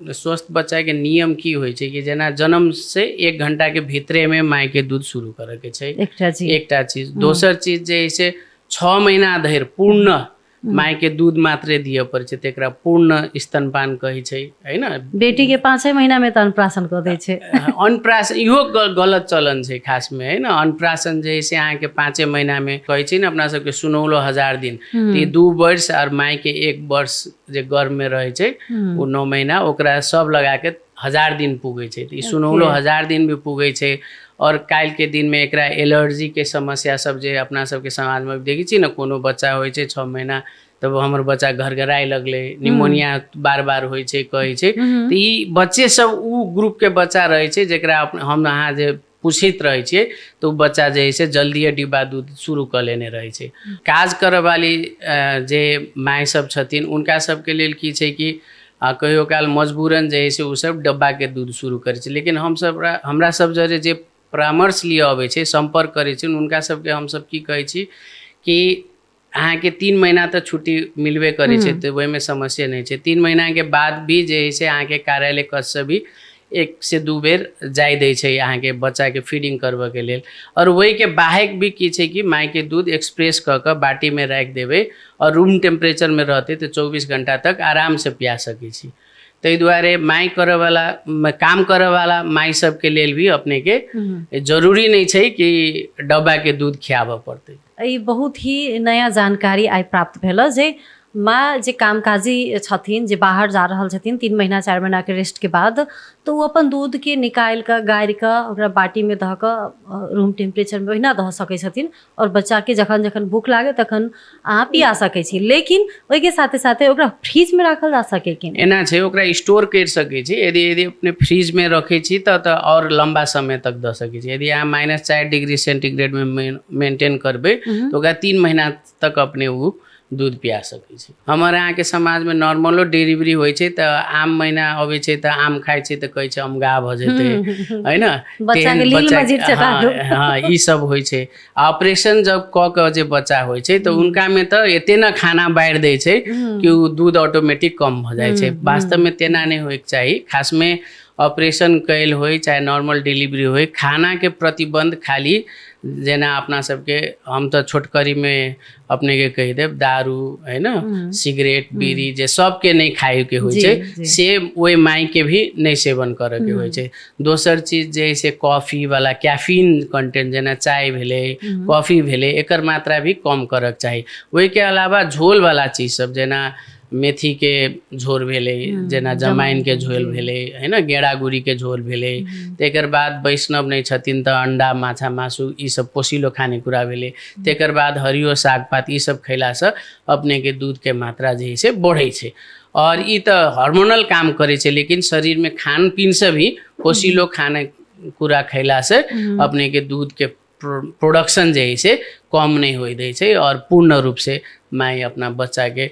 स्वस्थ बच्चा के नियम की होइ छै कि जेना जन्म से 1 घंटा के भीतरे में माय के दूध शुरू करे के छै। एकटा चीज दोसर चीज जे है से 6 महीना धरि पूर्ण माय के दूध मात्रे दिए पड़े छै, तेकरा पूर्ण स्तनपान कहे छै, है ना। बेटी के 5 महीना में तो अन्नप्राशन कर दे छै। अन्नप्राशन इहो गलत चलन छै खास में, है ना। अन्नप्राशन जे है से अहाँ के 5 महीना में कहे छै ना अपना सबके सुनौलो 1000 दिन, तो 2 वर्ष और माय के 1 वर्ष जे गर्भ में रहे छै वो 9 महीना ओकरा सब लगा के 1000 दिन पुगे छै। तो सुनौलो 1000 दिन भी पुगे छै। और काल के दिन में एकरा एलर्जी के समस्या सब जे अपना सबके समाज में देखी छी ना, कोनो बच्चा होइ छै 6 महीना तब हमर बच्चा घरघराए लगले, निमोनिया बार बार होइ छै कहे छै। तो ई बच्चे सब उ ग्रुप के बच्चा रहे छै जेकरा हम अहाँ जे पूछित रहे छिए तो बच्चा जे है से जल्दी डिब्बा दूध शुरू कर लेने रहे छै। काज करे वाली जे माय सब छथिन उनका सबके लेल की छै कि कहियो काल मजबूरन जे है से उ सब डब्बा के दूध शुरू करे छै। लेकिन हम सब हमरा सब जरे जे परामर्श लिए अबै छै, संपर्क करे छै, उनका सबके हम सब की कहै छी कि अहाँ के 3 महीना तक छुट्टी मिलबे करे छै, तो वही में समस्या नहीं छै। 3 महीना के बाद भी जे है से अहाँ के कार्यालय कच से भी 1 से 2 बेर जाय दै छै अहाँ के बच्चा के फीडिंग करबे के लेल। और वही के बाहेक भी की छै कि माय के दूध एक्सप्रेस क के बाटी में राख देबे और रूम टेम्परेचर में रहते तो 24 घंटा तक आराम से पिया सकै छी। तै दुआरे माय करे वाला काम करे वाला माय सब के लेल भी अपने के जरूरी नहीं छै कि डब्बा के दूध खियाबे पड़ते। ई बहुत ही नया जानकारी आई प्राप्त भेल जे माँ जे कामकाजी छथिन जे बाहर जा रहल छथिन 3 महीना 4 महीना के रेस्ट के बाद, तो वो अपन दूध के निकाल के गारि के ओकरा बाटी में धऽ के रूम टेम्परेचर में ओहिना दऽ सकै छथिन और बच्चा के जखन जखन भूख लागे तखन अहाँ पिया सकै छी। लेकिन ओहि के साथे साथे ओकरा फ्रिज में राखल जा सके कि एना छै, ओकरा स्टोर कर सकै छी। यदि अपने फ्रिज में रखे छी तो और लंबा समय तक दऽ सकै छी। यदि अहाँ -4 डिग्री सेंटीग्रेड में मेंटेन करबे तो ओकरा 3 महीना तक अपने वो दूध पिया सकै छी। हमर यहाँ के समाज में नॉर्मलो डिलीवरी होइ छै तो आम महीना अबै छै तो आम खाइ छै तो कहै छै अमगा भ जेतै, है ना। बच्चा के लील मजीद चटा दो। हाँ ई सब होइ छै। ऑपरेशन जब क के जे बच्चा होइ छै तो उनका में तो एते ना खाना बाढ़ दै छै कि उ दूध ऑटोमेटिक कम भ जाय छै। वास्तव में तेना नहीं होइक चाही। खास में ऑपरेशन कैल होय चाहे नॉर्मल डिलीवरी होय, खाना के प्रतिबंध खाली जेना अपना सबके हम तो छोटकरी में अपने के कह देब दारू, है ना, सिगरेट बीड़ी जे सबके नहीं खाए के होइ छै से ओहि माय के भी नहीं सेवन करे के होइ छै। दोसर चीज जे से कॉफी वाला कैफीन कंटेंट जेना चाय भेले, कॉफी भेले, एकर मात्रा भी कम करक चाही। वही के अलावा झोल वाला चीज सब जेना मेथी के झोल भेले, जेना जमाइन के झोल भेले, है ना, गेड़ा गुड़ी के झोल भेले। तेकर बाद वैष्णव नहीं छथिन तो अंडा माछा मासु ई सब पोषिलो खाने कुरा भेले। तेकर बाद हरियो साग पात ई सब खैला से अपने के दूध के मात्रा जे से बढ़े छै। और ई तो हार्मोनल काम करे छै, लेकिन शरीर में खान पीन से भी पोषिलो खाने कुरा खैला से अपने के दूध के प्रोडक्शन जे से कम नहीं हो दै छै और पूर्ण रूप से माय अपना बच्चा के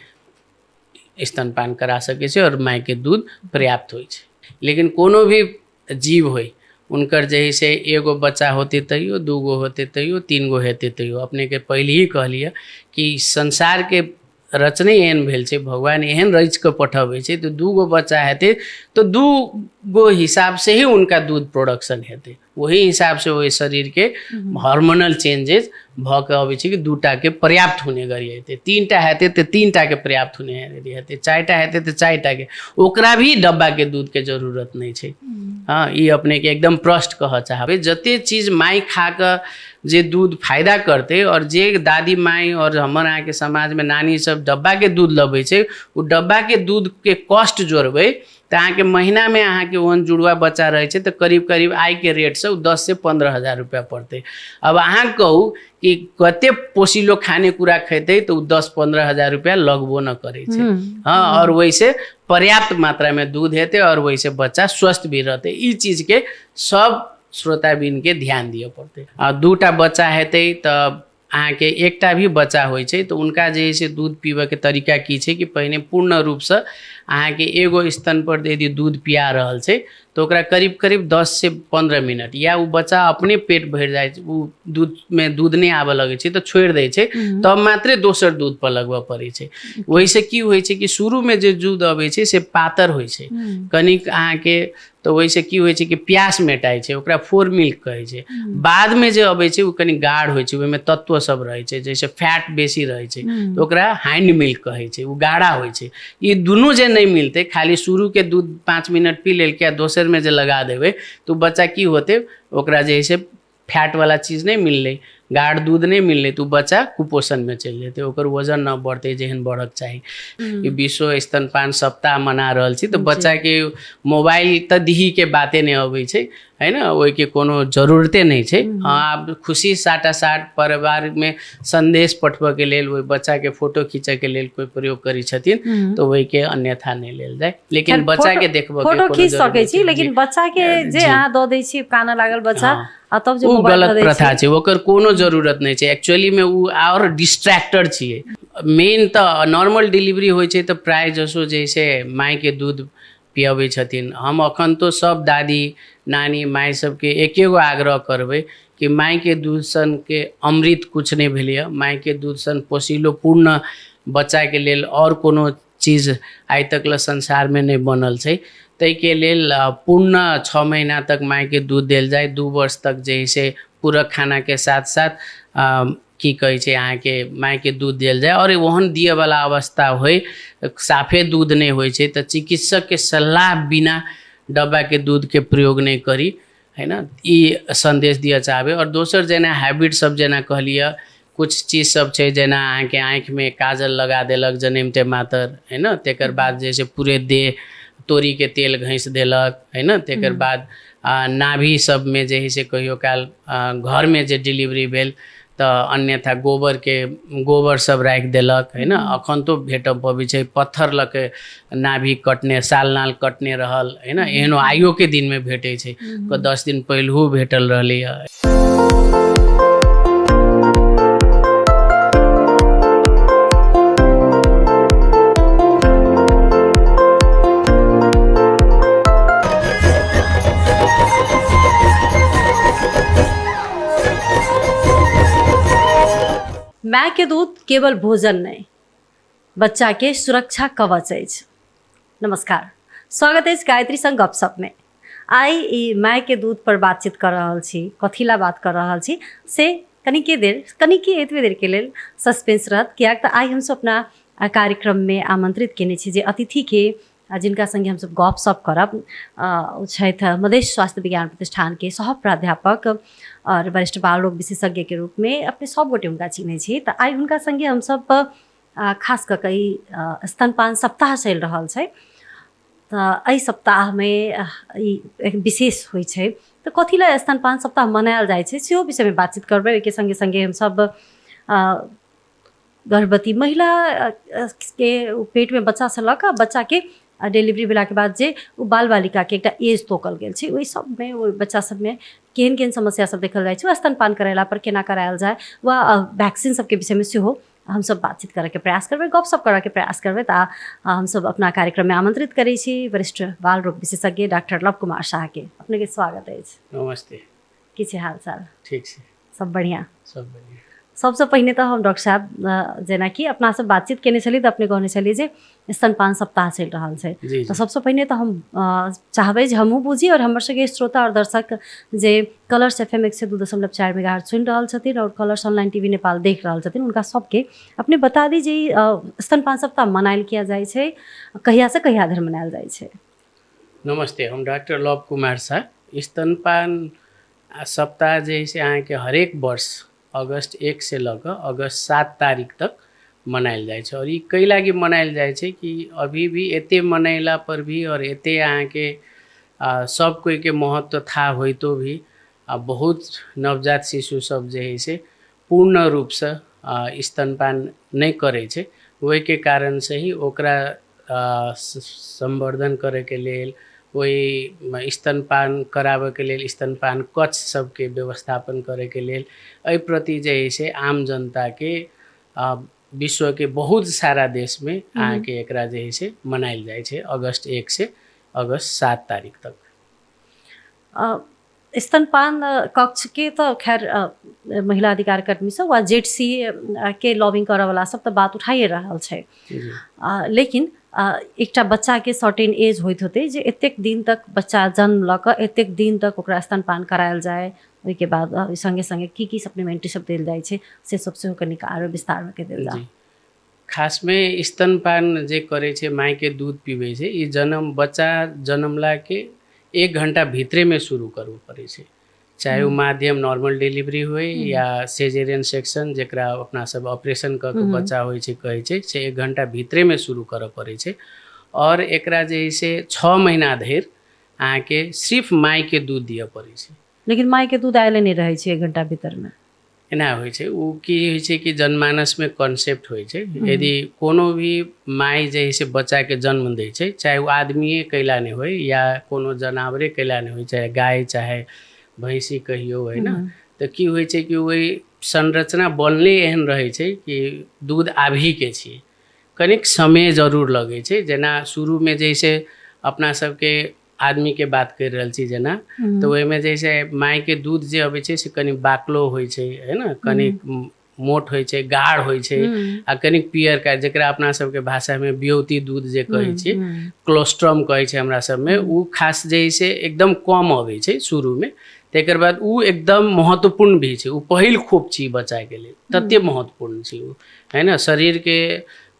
स्तनपान करा सके छै और माय के दूध पर्याप्त होइ छै। लेकिन कोनो भी जीव होय उनकर जे से एगो बच्चा होते तैयो, 2 गो होते तैयो, 3 गो हेते तैयो। अपने के पहले ही कहलिए कि संसार के रचने एहन भेल छै, भगवान एहन रच के पठबै छै तो 2 गो बच्चा हेते तो 2 गो हिसाब से ही उनका दूध प्रोडक्शन हेते। वही हिसाब से वही शरीर के हार्मोनल चेंजेस भ के अबै छै कि 2टा के पर्याप्त होने गरी हेते, 3टा हेते तो 3टा के पर्याप्त होने हेते, 4टा हेते तो 4टा के। ओकरा भी डब्बा के दूध के जरूरत नहीं छै। हाँ ये अपने के एकदम प्रश्न कह चाहबे जते चीज माय खा के जे दूध फायदा करते और जे दादी माय और हमर यहाँ के समाज में नानी सब डब्बा के दूध लबे छै, उ डब्बा के दूध के कॉस्ट जोड़बे तो अहाँ के महीना में अहाँ के ओहन जुड़वा बच्चा रहे छै तो करीब करीब आय के रेट से 10 से 15 हजार रुपया पड़ते। अब अहाँ कहू कि कते पोषिलो खाने कुरा खेते तो 10-15 हजार रुपया लगबो न करे छै। हाँ और वैसे पर्याप्त मात्रा में दूध हेते और वैसे बच्चा स्वस्थ भी रहते। ई चीज के सब श्रोताबिन के ध्यान दिए पड़ते। 2टा बच्चा हेते तो अहाँके एकटा भी बच्चा होइ छै तऽ उनका जे है से दूध पीबऽके तरीका की छै कि पहिने पूर्ण रूपसँ अहाँके एगो स्तन पर यदि दूध पिया रहल छै तो ओकरा करीब करीब 10 से 15 मिनट या वो बच्चा अपने पेट भरि जाइ छै, वो दूधमे दूध नहि आबऽ लगै छै तऽ छोड़ि दै छै, तब मात्रे दोसर दूध पर लगबऽ पड़ै छै। ओहिसँ की होइ छै कि शुरूमे जे दूध अबै छै से पातर होइ छै कनिक अहाँके, तऽ ओहिसँ की होइ छै कि प्यास मेटाइ छै, ओकरा फोर मिल्क कहै छै। बादमे जे अबै छै ओ कनि गाढ़ होइ छै, ओहिमे तत्व सब रहै छै, जैसे फैट बेसी रहै छै तऽ ओकरा हाइंड मिल्क कहै छै, ओ गाढ़ा होइ छै। ई दुनू जे नहीं मिलते, खाली शुरू के दूध 5 मिनट पी लेल के दोसर में जे लगा देवे तो बच्चा की होते, ओकरा जे है से फैट वाला चीज नहीं मिलले, गाढ़ दूध नहीं मिलले तो बच्चा कुपोषण में चल जेते, ओकर वजन न बढ़ते जेहन बढ़क चाही। ई विश्व स्तनपान सप्ताह मना रहल छी तो बच्चा के मोबाइल त दिही के बाते नहीं अबै छै, है ना, ओहि के कोनो जरूरते नहीं छै। आप खुशी साटासाट परिवार में संदेश पठबऽ के लेल, ओहि बच्चा के फोटो खींचऽ के लेल कोई प्रयोग करी छथिन तो वही के अन्यथा नहीं लेल जाए, लेकिन बच्चा के देखबऽ के फोटो खींच सकै छी, लेकिन बच्चा के जे अहाँ दऽ दै छी काना लागल बच्चा आ तब जे मोबाइल गलत प्रथा छै, ओकर कोनो जरूरत नहीं छै। एक्चुअली में उ और डिस्ट्रैक्टर छियै। मेन तऽ नॉर्मल डिलीवरी होइ छै तऽ प्राय जसो जैसे माय के दूध पियाबै छथिन। हम अखन तो सब दादी नानी माय सबके एकेगो आग्रह करबै कि माय के दूध सन के अमृत कुछ नहीं भेलैए, माय के दूध सन पोषिलो पूर्ण बच्चा के लेल और कोनो चीज आइ तक ल संसार में नहीं बनल छै। ताहि के लेल पूर्ण 6 महीना तक माय के दूध देल जाए, 2 वर्ष तक जे है से पूरक खाना के साथ साथ की कहै छै अहाँके माय के दूध देल जाए। और ओहन दिए वाला अवस्था होय, साफे दूध नहीं होइ छै तऽ चिकित्सक के सलाह बिना डब्बा के दूध के प्रयोग नहीं करी, है ना, ई संदेश दिया चाहबे। और दोसर जेना हैबिट सब जेना कहलिए, कुछ चीज सब छै जेना अहाँके आँखि में काजल लगा देलक जन्मते मातर, है ना, तेकर बाद जैसे पूरे देह तोरी के तेल घैस देलक, है ना, तेकर बाद नाभि सब में जे है से कहियो काल घर में जे डिलीवरी भेल तऽ अन्यथा गोबर सब राखि देलक, है ना। अखन तो भेटब पबै छै पत्थर लऽ के नाभि कटने, साल नाल कटने रहल, है ना, एहनो आइयो के दिन में भेटै छै, 10 दिन पहिलहू भेटल रहलै है। माय के दूध केवल भोजन नहीं, बच्चा के सुरक्षा कवच अछि। नमस्कार, स्वागत अछि गायत्री संग गपशप में। आई ई माय के दूध पर बातचीत कर रहल छी, कथीला बात कर रहल छी से कनिके एतबे देर के लेल सस्पेंस रहत, कियाक तऽ आई हमसब अपना कार्यक्रम में आमंत्रित केने छी जे अतिथि के जिनका संगे हमसब गपशप करब छथि मधेश स्वास्थ्य विज्ञान प्रतिष्ठान के सह प्राध्यापक और वरिष्ठ बाल रोग विशेषज्ञ के रूप में अपने सब गोटे हुनका चिन्है छी। तऽ आई हुनका संगे हमसब खास कऽ कऽ ई स्तनपान सप्ताह चलि रहल छै, तऽ एहि सप्ताह में ई एक विशेष होइ छै, तऽ कथी लए स्तनपान सप्ताह मनायल जाइ छै सेहो विषय में बातचीत करबै। एहिके संगे संगे हमसब गर्भवती महिला के पेट में बच्चा से लऽ कऽ बच्चा के डिलीवरी भेला के बाद जे बाल बालिका के एकटा एज तोकल गेल छै, ओहि सब में ओहि बच्चा सब में केहन केहन समस्या सब देखल जाइ छै, स्तनपान करेला पर केना करायल जाए, वा वैक्सीन सबके विषय में सेहो हमसब बातचीत करे के प्रयास करबै, गपशप करे के प्रयास करबै। तऽ हमसब अपना कार्यक्रम में आमंत्रित करै छी वरिष्ठ बाल रोग विशेषज्ञ डॉक्टर लव कुमार शाह के। अपने के स्वागत अछि। नमस्ते। की छै हाल चाल? ठीक छै, सब बढ़िया। सब बढ़िया। सबसे पहिने तऽ हम डॉक्टर साहब जेना कि अपना सब बातचीत केने छली तऽ अपने कहने छली जे स्तनपान सप्ताह चलि रहल छै, तऽ सबसे पहिने तऽ हम चाहबै जे हमहूँ बुझी और हमर सबके श्रोता और दर्शक जे कलर्स FM 102.4 मेगाहर्ट्ज सुनि रहल छथिन और कलर्स ऑनलाइन टीवी नेपाल देख रहल छथिन, उनका सबके अपने बता दी जे स्तनपान सप्ताह मनायल किया जाइ छै, कहिया से कहिया धरि मनायल जाइ छै? नमस्ते, हम डॉक्टर लव कुमार शाह। स्तनपान सप्ताह जे है से अहाँके हरेक वर्ष अगस्त 1 से लऽ कऽ अगस्त 7 तारीख तक मनायल जाइ छै। और ई कई लागी मनायल जाइ छै कि अभी भी एते मनैला पर भी और एते अहाँके सब कोई के महत्व था होइतो भी बहुत नवजात शिशु सब जे है से पूर्ण रूप से स्तनपान नहीं करै छै, ओहि के कारण से ही ओकरा संवर्धन करे के लेल, कोई स्तनपान कराबे के लेल स्तनपान कक्ष सबके व्यवस्थापन करे के लेल एहि प्रति जे है से आम जनता के विश्व के बहुत सारा देश में आके एकरा जे है से मनायल जाए छे अगस्त 1 से अगस्त 7 तारीख तक। स्तनपान कक्ष के तो खैर महिला अधिकार कर्मी सब वा जेडसी के लॉबिंग करे वाला सब तो बात उठाइए रहल छै, लेकिन एकटा बच्चा के सर्टेन एज होइत होते जे एतेक दिन तक बच्चा जन्म ल क एतेक दिन तक ओकरा स्तनपान करायल जाए, ओहिके बाद संगे संगे की सप्लीमेंट्री सब देल जाए छे से सब से कनिक आरो विस्तार में के देल जा। खास में स्तनपान जे करे छे माय के दूध पीबे छे ई बच्चा जन्मला के 1 घंटा भितरे में शुरू करવું पड़े छे, चाहे वो माध्यम नॉर्मल डिलीवरी हो या सेजेरियन सेक्शन जेकरा अपना सब ऑपरेशन क के बच्चा होय छे कहे छे से 1 घंटा भितरे में शुरू करे पड़े छे। और एकरा जे से 6 महीना धरि आके सिर्फ माय के दूध दिए पड़े छे, लेकिन माय के दूध आयले नहीं रहे छे 1 घंटा भीतर में एना होय छे। उ की होय छे कि जनमानस में कॉन्सेप्ट होय छे, यदि कोनो भी माय जे से बच्चा के जन्म दे छे चाहे वो आदमीए कैला नहीं होय या कोनो जनावरे कैला नहीं होय, चाहे गाय चाहे भैंसी कहियो है ना, तो की होय छे कि वही संरचना बनले एहन रहे छे कि दूध आभी के छे, कनिक समय जरूर लगे छे। जेना शुरू में जैसे अपना सबके आदमी के बात कर रहल छी जेना, तो ओहि में जैसे माय के दूध जे अबै छे से कनि बाकलो होय छे है ना, कनिक मोट होय छे, गाढ़ होय छे आ कनिक पियर का जेकरा अपना सबके भाषा में बियौती दूध जे कहै छी क्लोस्ट्रम कहै छे हमरा सब में, उ खास जैसे एकदम कम अबै छे शुरू में, तेकर बाद उ एकदम महत्वपूर्ण भी छे, उ पहिल खोप छी बच्चा के लिए तते महत्वपूर्ण छी उ है ना। शरीर के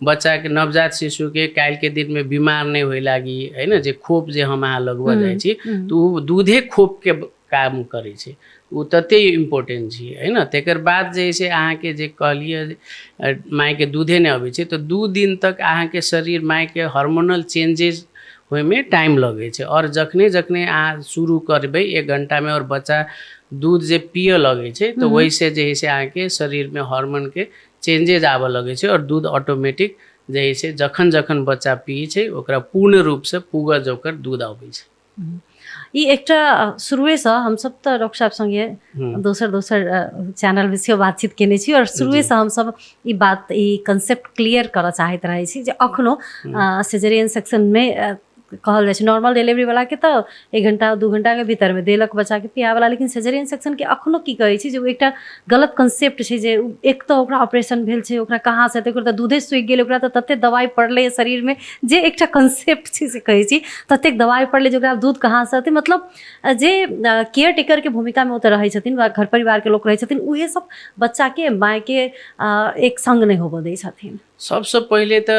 बच्चा के नवजात शिशु के काल के दिन में बीमार नहीं होय लागी है ना, जे खोप जे हम अहाँ लगवा जाए छी तो दूधे खोप के काम करे छे, उ तते इम्पोर्टेंट छी है ना। तेकर बाद जैसे अहाँ के जे कहलिए माय के दूधे नहीं अबै छे तो 2 दिन तक अहाँ के शरीर माय के हार्मोनल चेंजेस होय में टाइम लगे छे, और जखने जखने अहाँ शुरू करबे 1 घंटा में और बच्चा दूध जे पिए लगे छे तो वैसे जे से अहाँ के शरीर में हार्मोन के चेंजेस आवे लगे छे और दूध ऑटोमेटिक जैसे जखन जखन बच्चा पिए छे ओकरा पूर्ण रूप से पूगज ओकर दूध आबै छे। ई एकटा शुरुए से हम सब तो डॉक्टर साहब संगे दोसर चैनल में से बातचीत केने छी, और शुरुए से हम सब ई बात ई कंसेप्ट क्लियर करऽ चाहैत रहे छी जे अखनो सिजेरियन सेक्शन में कहल जाए नॉर्मल डिलीवरी वाला के तो 1 घंटा 2 घंटा के भीतर में देलक बच्चा के पिया वाला, लेकिन सिजेरियन सेक्शन के अखनो की कहे छी जे एक गलत कंसेप्ट छे जे एक तो ओकरा ऑपरेशन भेल छे ओकरा कहाँ से तो दूधे सुखि गेल, ओकरा तो तते दवाई पड़ले शरीर में जे एक कंसेप्ट छे से कहे छी तते दवाई पड़ले जे ओकरा दूध कहाँ से आते, मतलब जे केयर टेकर के भूमिका में ओते रहे छथिन वा घर परिवार के लोग रहे छथिन उहे सब बच्चा के माय के एक संग नहीं होबो दै छथिन। सबसे पहले तो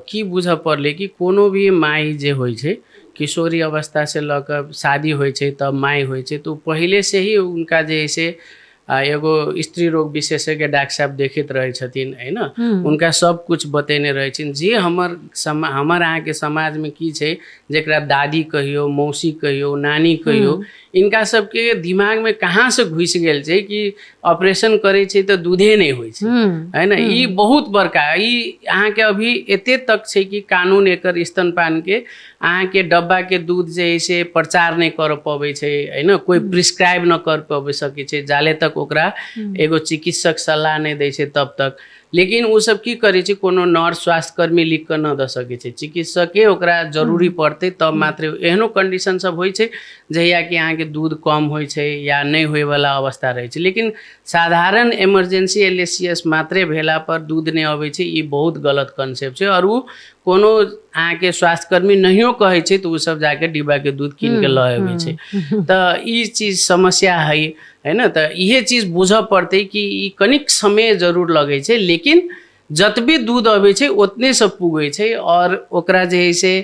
की बुझ पड़ले कि कोनो भी माय जे होय छे किशोरी अवस्था से लकर शादी होय छे तब माय होय छे तो पहले से ही उनका जैसे एगो स्त्री रोग विशेषज्ञ डॉक्टर साहब देखित रहे छथिन है ना, उनका सब कुछ बतेने रहे छथिन जे हमर अहाँ के समाज में की छे जेकरा दादी कहियो मौसी कहियो नानी कहियो इनका सबके दिमाग में कहाँ से घुस गेल छे कि ऑपरेशन करे छे तो दूधे नहीं होय छे है ना। ई बहुत बड़का ई अहाँ के अभी एते तक छे कि कानून एकर स्तनपान के अहाँ के डब्बा के दूध जे से प्रचार नहीं कर पावे छे है ना, कोई प्रिस्क्राइब न कर पावे सके छे जाले तक ओकरा एगो चिकित्सक सलाह नहीं दे छे तब तक। लेकिन वो सब की करे छे कोनो नर्स स्वास्थ्यकर्मी लिख कर न द सके छे, चिकित्सके ओकरा जरूरी पड़ते तब मात्र एहनो कंडीशन सब होय छे जहिया कि अहाँ के दूध कम होय छे या नहीं होय वाला अवस्था रहे छे, लेकिन साधारण इमरजेंसी एलएसीएस मात्रे भेला पर दूध नहीं आवे छे ई बहुत गलत कंसेप्ट छे। और वो कोनो अहाँ के स्वास्थ्यकर्मी नहियो कहे छे तो वो सब जाके डिब्बा के दूध कीन के ल आवे छे, तो ई चीज समस्या है ना। तो ये चीज बुझ पड़ते कि ई कनिक समय जरूर लगे छे, लेकिन जतबे दूध आवे छे उतने से पुगे छे और ओकरा जे है से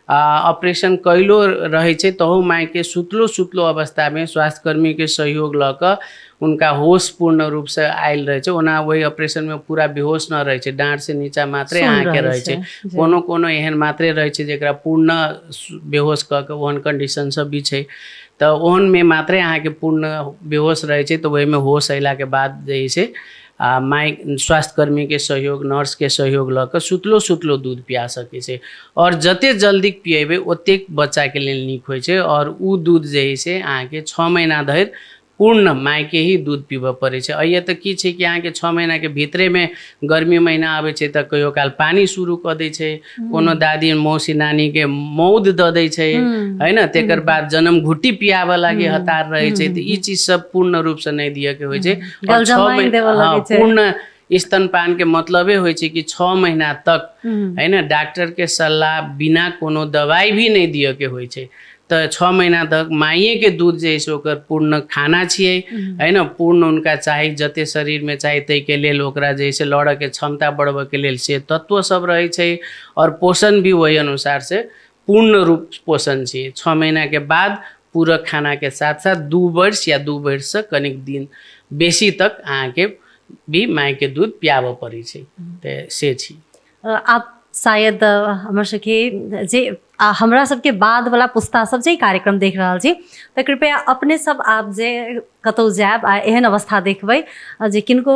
ऑपरेशन कैलो रहे छे तहु माय के सुतलो अवस्था में स्वास्थ्यकर्मी के सहयोग ल क उनका होश पूर्ण रूप से आयल रहे छे, ओना वही ऑपरेशन में पूरा बेहोश न रहे छे, डांट से नीचा मात्रे अहाँ के रहे छे, कोनो एहन मात्रे रहे छे जेकरा पूर्ण बेहोश क के ओहन कंडीशन सब भी छे, तो ओहन में मात्रे अहाँ के पूर्ण बेहोश रहे छे तो वही में होश अयला के बाद जे से माई स्वास्थ्यकर्मी के सहयोग, नर्स के सहयोग लऽ कऽ सुतलो सुतलो दूध पिया सकै छै। और जते जल्दी पिएबै ओतेक बच्चा के लेल नीक होइ छै। और उ दूध जे है से अहाँके 6 महीना धरि पूर्ण मायके ही दूध पीबऽ पड़ै छै। अइए तऽ की छै कि अहाँके 6 महीना के भीतरे में गर्मी महीना आबै छै तऽ कहियो काल पानी शुरू कऽ दै छै, कोनो दादी मौसी नानी के मौध दऽ दै छै, है न। तेकर बाद जन्म घुट्टी पियाबऽ लागी हतार रहै छै। तऽ ई चीज सब पूर्ण रूप से नहीं दिए के होइ छै। और 6 महीना पूर्ण स्तनपान के मतलबे होइ छै कि 6 महीना तक है न डॉक्टर के सलाह बिना कोनो दवाई भी नहीं दिए के होइ छै। तो 6 महीना तक माइए के दूध जे है से ओकर पूर्ण खाना छिए, है न। पूर्ण उनका चाही जते शरीर में चाही तै के लेल ओकरा जे है से लड़ऽ के क्षमता बढ़बऽ के लेल से तत्व सब रहे छै। और पोषण भी वही अनुसार से पूर्ण रूप पोषण छिए। 6 महीना के बाद पूरक खाना के साथ साथ 2 वर्ष या 2 वर्ष से कनिक दिन बेसी तक अहाँके भी माय के दूध पियाबऽ पड़ै छै। ते से छी। आप शायद हमर सबके जे हमरा सबके बाद वाला पुस्ता सब जे कार्यक्रम देख रहल छी तऽ कृपया अपने सब आप जे कतौ जायब आ एहन अवस्था देखबै जे किनको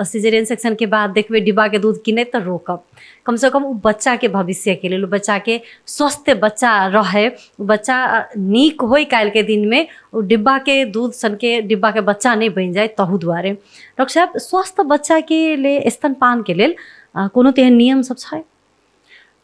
सिजेरियन सेक्शन के बाद देखबै डिब्बा के दूध किने तऽ रोकब। कम से कम उ बच्चा के भविष्य के लेल, बच्चा के स्वस्थ बच्चा रहे, बच्चा नीक होय काल्हि के दिन में, उ डिब्बा के दूध सन के डिब्बा के बच्चा नहीं बन जाए तहु दुआरे। डॉक्टर साहब, स्वस्थ बच्चा के लेल स्तनपान के लेल कोनो तेहन नियम सब छै?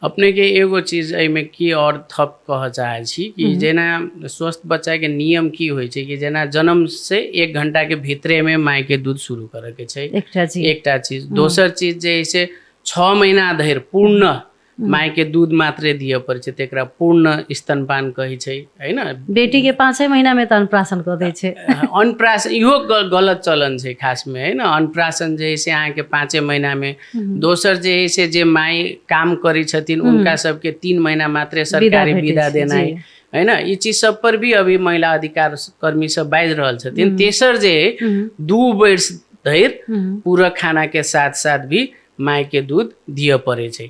अपने के एगो चीज एहिमे की और थप कह चाहे छी कि जेना स्वस्थ बच्चा के नियम की होइ छै कि जेना जन्म से 1 घंटा के भीतरे में माय के दूध शुरू करे के छै, एकटा चीज। दोसर चीज जे है से 6 महीना धरि पूर्ण माय के दूध मात्रे दिए पड़े छै, तेकरा पूर्ण स्तनपान कहै छै, है न। बेटी के 5 महीना में तो अन्नप्राशन कर दै छै। अन्नप्राशन इहो गलत चलन छै खास में, है न। अन्नप्राशन जे है से अहाँ के 5 महीना में। दोसर जे है से जे माय काम करै छथिन उनका सबके 3 महीना मात्रे सरकारी विदा देनाइ, है न। ई चीज सब पर भी अभी महिला अधिकार कर्मी सब बाजि रहल छथिन। तेसर जे 2 वर्ष धरि पूरक खाना के साथ साथ भी माय के दूध दिए पड़े छै।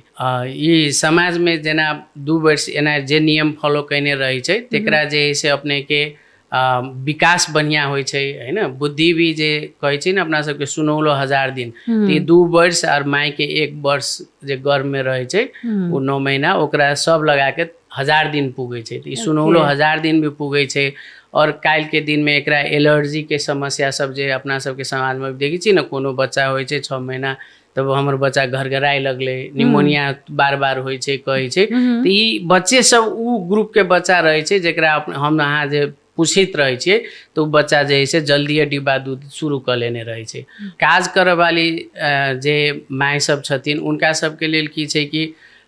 ई समाज में जेना 2 वर्ष एना जे नियम फॉलो कैने रहे छै तेकरा जे है से अपने के विकास बढ़िया होइ छै, है न। बुद्धि भी जे कहै छै न अपना सबके 16,000 दिन, तो 2 वर्ष और माय के 1 वर्ष जे गर्भ में रहे छै वो 9 महीना ओकरा सब लगा के 1000 दिन पुगे छै। तो 16,000 दिन भी पुगे छै। और काल्हि के दिन में एकरा एलर्जी के समस्या सब जे अपना सबके समाज में देखै छी न, कोनो बच्चा होइ छै 6 महीना तब हमर बच्चा घरघराए लगले, निमोनिया बार बार होइ छै कहै छै। तो ई बच्चे सब उ ग्रुप के बच्चा रहे छै जेकरा हम अहाँ जे पूछित रहे छिए तो बच्चा जे है से जल्दिए डिब्बा दूध शुरू कर लेने रहे छै। काज करे वाली जे माय सब छथिन उनका सबके लेल की छै कि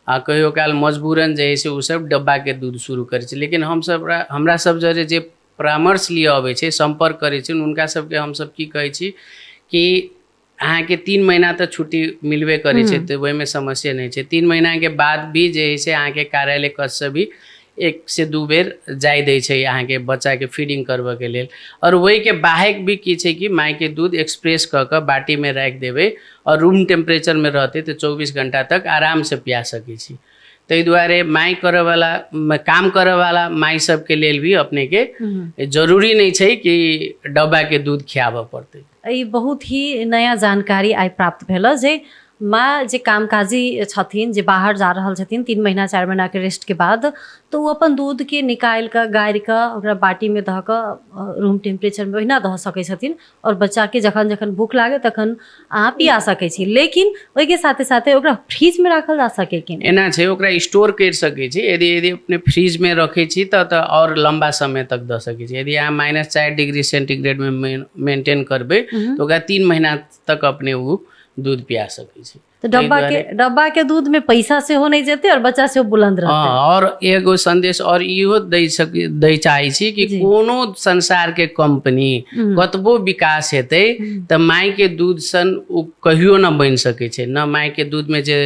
कहियो काल मजबूरन जे है से उ सब डब्बा के दूध शुरू करे छै। लेकिन हम सब हमरा सब जरे जे परामर्श लिए अबै छै, संपर्क करे छै, उनका सबके हम सब की कहै छी कि अहाँ के 3 महीना तक छुट्टी मिलबे करे छै तो ओहि में समस्या नहीं छै। 3 महीना के बाद भी जे है से अहाँ के कार्यालय कक्ष से भी 1 से 2 बेर जाय दै छै अहाँ के बच्चा के फीडिंग करबऽ के लेल। और वही के बाहेक भी की छै कि माय के दूध एक्सप्रेस क के बाटी में राख देबै और रूम टेम्परेचर में रहते तो 24 घंटा तक आराम से पिया सकै छी। ताहि दुआरे माय करे वाला काम करे वाला माय सब के लेल भी अपने के जरूरी नहीं छै कि डब्बा के दूध खियाबऽ पड़तै। ई बहुत ही नया जानकारी आइ प्राप्त भेल जे माँ जे कामकाजी छथिन, जे बाहर जा रहल छथिन 3 महीना 4 महीना के रेस्ट के बाद, तो वो अपन दूध के निकाल के गारि के ओकरा बाटी में दह के रूम टेम्परेचर में ओहिना दह सकै छथिन और बच्चा के जखन जखन भूख लागे तखन अहाँ पिया सकै छी। लेकिन ओहि के साथे साथे ओकरा फ्रिज में राखल जा सके कि एना छै, ओकरा स्टोर कर सकै छी। यदि अपने फ्रिज में रखे छी तो और लंबा समय तक दे सकै छी। यदि अहाँ -4 डिग्री सेंटीग्रेड में मेंटेन करबै तो ओकरा 3 महीना तक अपने वो दूध पिया सकै छी। तो डब्बा के दूध में पैसा से हो नहीं जेते और बच्चा से बुलंद रहते। और एगो संदेश और इहो दै चाहे छी कि कोनो संसार के कंपनी कतबो विकास हेतै त माय के दूध सन उ कहियो न बन सकै छै। न माय के दूध में जे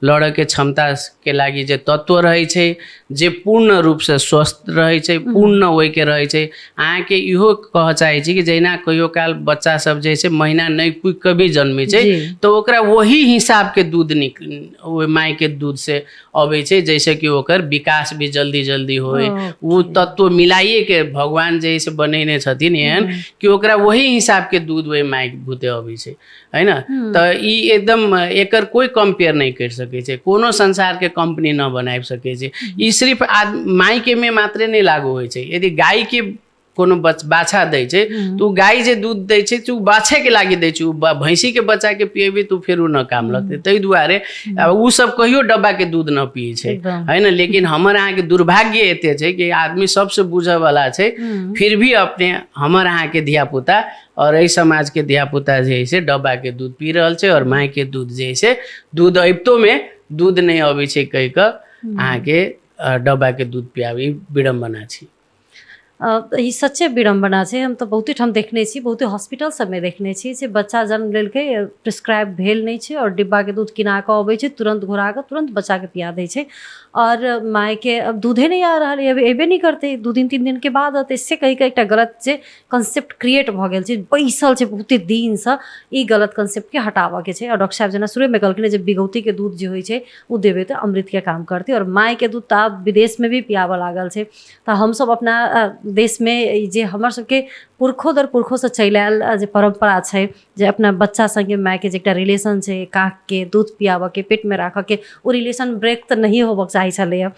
लड़े के क्षमता के लागी जे तत्व रहे छै, जे पूर्ण रूप से स्वस्थ रहे छै, पूर्ण होय के रहे छै। अहाँ के इहो कह चाहे छी कि जहिना कहियो काल बच्चा सब जे छै महीना नहीं पुग के भी जन्मे छै तो ओकरा वही हिसाब के दूध ओहि माय के दूध से अबै छै, जैसे कि ओकर विकास भी जल्दी जल्दी होय। वो तत्व मिलाइए के भगवान जे से बनेने छथिन एहन कि ओकरा वही हिसाब के दूध वही माय भूते अबै छै, है ना। तो ई एकदम एकर कोई कंपेयर नहीं कर सके छै, कोनो संसार के कंपनी न बना सके छै। ई सिर्फ माय के में मात्रे नहीं लागू होय छै। यदि गाय के कोनो बाछा दै छै तो गाय जे दूध दै छै तो बाछे के लागी दै छै, भैंसी के बच्चा के पिएबी तो फिर उ न काम लगते। तै दुआरे उ सब कहियो डब्बा के दूध न पिए छै, है ना। लेकिन हमर अहाँ के दुर्भाग्य एते छै कि आदमी सबसे बुझे वाला छै, फिर भी अपने हमर अहाँ के धिया पुता और एहि समाज के धिया पुता जे है से डब्बा के दूध पी रहल छै और माय के दूध जे है से दूध अबितो में दूध नहीं अबै छै कहि के अहाँ के डब्बा के दूध पियाबी विडम्बना छै। ई सच्चे विडम्बना छै। हम तो बहुते ठाम देखने छी, बहुते हॉस्पिटल सब में देखने छी जे बच्चा जन्म लेलकै, प्रिस्क्राइब भेल नहीं छै और डिब्बा के दूध किना के अबै छै, तुरंत घुरा के तुरंत बच्चा के पिया दै छै और माय के अब दूधे नहीं आ रहल है, एबे नहीं करते 2 दिन 3 दिन के बाद। तो इससे कहीं का एकटा गलत जे कंसेप्ट क्रिएट भ गेल छै, बैसल छै बहुते दिन से, ई गलत कंसेप्ट के हटावा के छै। और डॉक्टर साहब जेना शुरू में कहलखिन जे बिगौती के दूध जे होय छै उ देबे तो अमृत के काम करते और माय के दूध तो विदेश में भी पियावा लागल छै। तो हम सब अपना देश में जे हमर सबके पुरखो दर पुरखो से चलि आयल जे परंपरा छै, जे अपना बच्चा संगे माय के जे एकटा रिलेशन छै, काक के दूध पियावा के, पेट में राख के, ओ रिलेशन ब्रेक तो नहीं होबक चाही छलैया।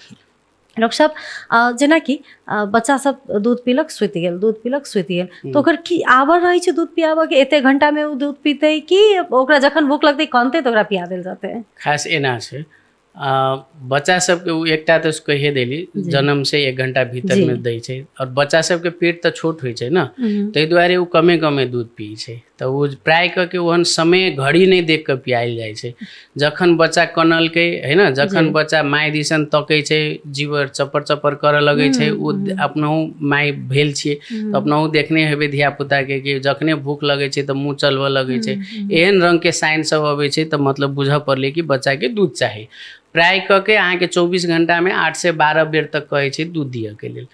डॉक्टर साहब जेना कि बच्चा सब दूध पीलक सुति गेल, दूध पीलक सुति गेल, तो ओकर की आवर रहे छै दूध पियावा के, एते घंटा में उ दूध पीते कि ओकरा जखन भूख लगते कानते तो ओकरा पिया देल जाते? खास एना छै बच्चा सबके उ एकटा तो कहिए देली जन्म से 1 घंटा भीतर में दै छै और बच्चा सबके पेट तो छोट होय छै ना, ताहि दुआरे उ कमे कमे दूध पियै छै। तो वो प्राय करके ओहन समय घड़ी नहीं देख के पियाल जाय छै। जखन बच्चा कनल के, है ना, जखन बच्चा माय दिसन तकै छै, जीवर चपर चपर करे लगे छै, उ अपनहु माय भेल छियै तो अपनहु देखने हेबे धिया पुता के कि जखने भूख लगे छै तो मुंह चलबे लगे छै, एहन रंग के साइन सब अबै छै। तो मतलब बुझ पड़ले कि बच्चा के दूध चाही। प्राय करके अहाँ के 24 घंटा में 8 से 12 बेर तक कहे छै दूध दिए के लेल,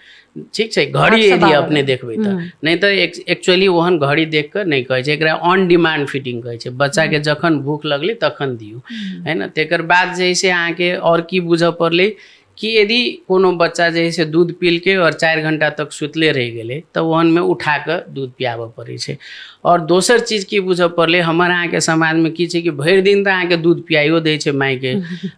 ठीक छै। घड़ी यदि अपने देखबै तो, नहीं तो एक्चुअली ओहन घड़ी देख कर नहीं कहे छै, एकरा ऑन डिमांड फीडिंग कहे छै। बच्चा के जखन भूख लगले तखन दियौ, है ना। तेकर बाद जे से अहाँ के और की बुझ पड़ले कि यदि कोनो बच्चा जे है से दूध पील के और 4 घंटा तक सुतले रह गए तो ओहन में उठा के दूध पियाबे पड़े छै। और दोसर चीज की बुझ पड़ले हमर अहाँ के समाज में की छै कि भरि दिन तो अहाँ के दूध पियाइयो दै छै माय के,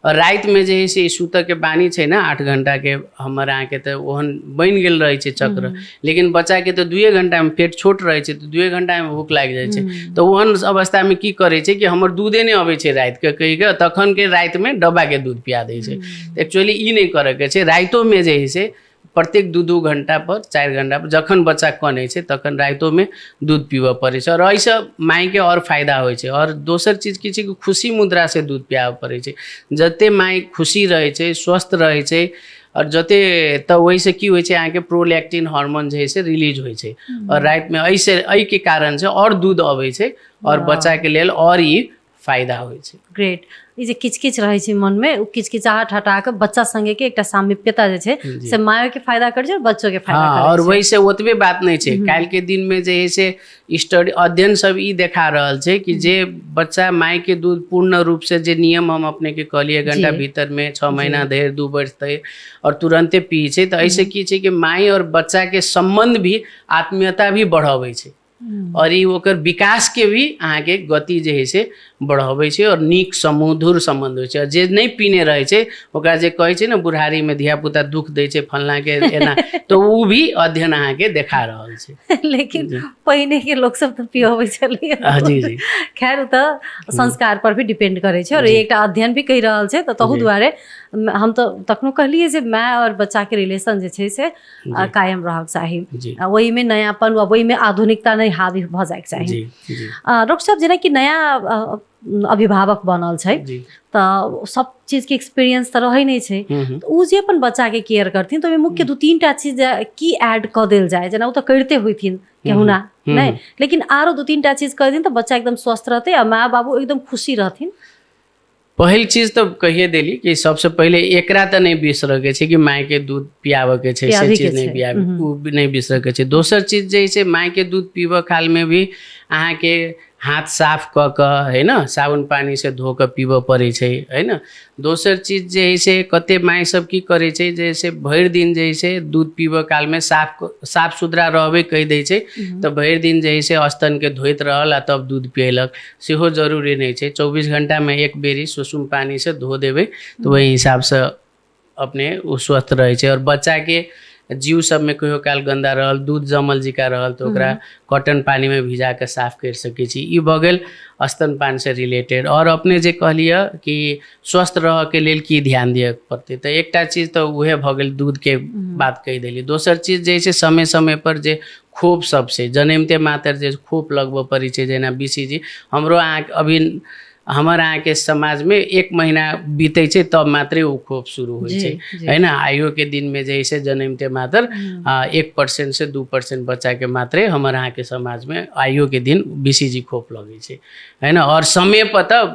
और रात में जे है से सुत के बानी छै ना 8 घंटा के, हमर अहाँ के तो ओहन बन गेल रहे छै चक्र। लेकिन बच्चा के तो 2 घंटा में पेट छोट रहे छै तो 2 घंटा में भूख लाग जाय छै। तो ओहन अवस्था में की करे छै कि हमर दूधे नहीं अबै छै रात के कहि के, तखन के रात में डब्बा के दूध पिया दै छै। एक्चुअली ई नहीं करे के छै। रातों में जे है से प्रत्येक 2-2 घंटा पर 4 घंटा पर जखन बच्चा कने छै तखन रातों में दूध पीबे पड़े छै, और ऐसे माय के और फायदा होय छै। और दोसर चीज की छै कि खुशी मुद्रा से दूध पियाबे पड़े छै। जते माय खुशी रहे छै, स्वस्थ रहे छै, और जते तो वैसे की होय छै अहाँ के प्रोलैक्टिन हार्मोन जे से रिलीज होय छै, और रात में ऐसे एहि के कारण से और दूध अबै छै और बच्चा के लेल और ई फायदा होय छै। ग्रेट। ई जे किचकिच रहे छै मन में, उ किचकिचाहट हटा के बच्चा संगे के एकटा सामीप्यता जे छै से मायो के फायदा करे छै और बच्चों के फायदा करे छै। और वैसे ओतबे बात नहीं छै, काल के दिन में जे है से स्टडी अध्ययन सब ई देखा रहल छै कि जे बच्चा माय के दूध पूर्ण रूप से जे नियम हम अपने के कहलिए 1 घंटा भीतर में 6 महीना धरि 2 वर्ष तक और तुरंते पी छै, तो ऐसे की छै कि माय और बच्चा के संबंध भी आत्मीयता भी बढ़ावे छै, और ई ओकर विकास के भी अहाँ के गति जे है से बढ़ावे छै और नीक समधुर संबंध होय छै। जे नहीं पीने रहे छै ओकरा जे कहे छै ना बुढ़ारी में धिया पुता दुख दे छै फलना के एना, तो वो भी अध्ययन अहाँ के देखा रहल छै। लेकिन पहिने के लोग सब तो पियावे छले। जी जी। खैर तो संस्कार पर भी डिपेंड करे छै, और एकटा अध्ययन भी कहि रहल छै। तो तहु दुआरे हम तो तखनो कहलिए जे माय और बच्चा के रिलेशन जे छै से कायम रहक चाही, वही में नयापन वा वही में आधुनिकता नहीं हावी भ जाए चाही। डॉक्टर साहब जेना कि नया अभिभावक बनल छै तो सब चीज के एक्सपीरियंस तो रहे नहीं छै, तो उ जे अपन बच्चा के केयर करथिन तो मुख्य 2-3 टा चीज की ऐड क देल जाए, जेना उ तो करते होइथिन केहुना नहीं, लेकिन आरो 2-3 टा चीज कर दिन तो बच्चा एकदम स्वस्थ रहते और माँ बाबू एकदम खुशी रहथिन। पहिल चीज तो कहिए देली कि सबसे पहले एकरा तो नहीं बिसर के छै कि माय के दूध पियावे के छै, से चीज नहीं पियावे, उ नहीं बिसर के छै। दोसर चीज जैसे माय के दूध पीबे काल में भी अहाँ के हाथ साफ क के है ना, साबुन पानी से धो के पीबे पड़े छै है ना। दोसर चीज जैसे कते माय सब की करे छै, जैसे भरि दिन जैसे दूध पीबे काल में साफ सुथरा रहबे कहि दै छै, तो भरि दिन जैसे स्तन के धोइत रहल आ तब दूध पियलक, सेहो जरूरी नहीं छै। 24 घंटा में एक बेरी सुसुम पानी से धो देवे तो वही हिसाब से अपने उ स्वस्थ रहे छै। और बच्चा के जीव सब में कहियो काल गंदा रहल, दूध जमल जिका रहल तो ओकरा कॉटन पानी में भिजा के साफ कर सकै छी। ई भऽ गेल स्तनपान से रिलेटेड। और अपने जे कहलिए कि स्वस्थ रह के लेल की ध्यान दिए पड़ते, तो एकटा चीज तो उहे भऽ गेल, दूध के बात कहि देली। दोसर चीज जैसे समय समय पर जे खोप सबसे जन्मते मात्र जे खोप लगबऽ पड़ै छै, जेना BCG हमरो अभी हमर अहाँ के समाज में 1 महीना बीते छै तब मात्रे उ खोप शुरू होइ छै है ना। आयु के दिन में जैसे जन्मते मात्र 1% से 2% बच्चा के मात्रे हमर अहाँ के समाज में आयु के दिन BCG खोप लगे छै है ना। और समय पर तो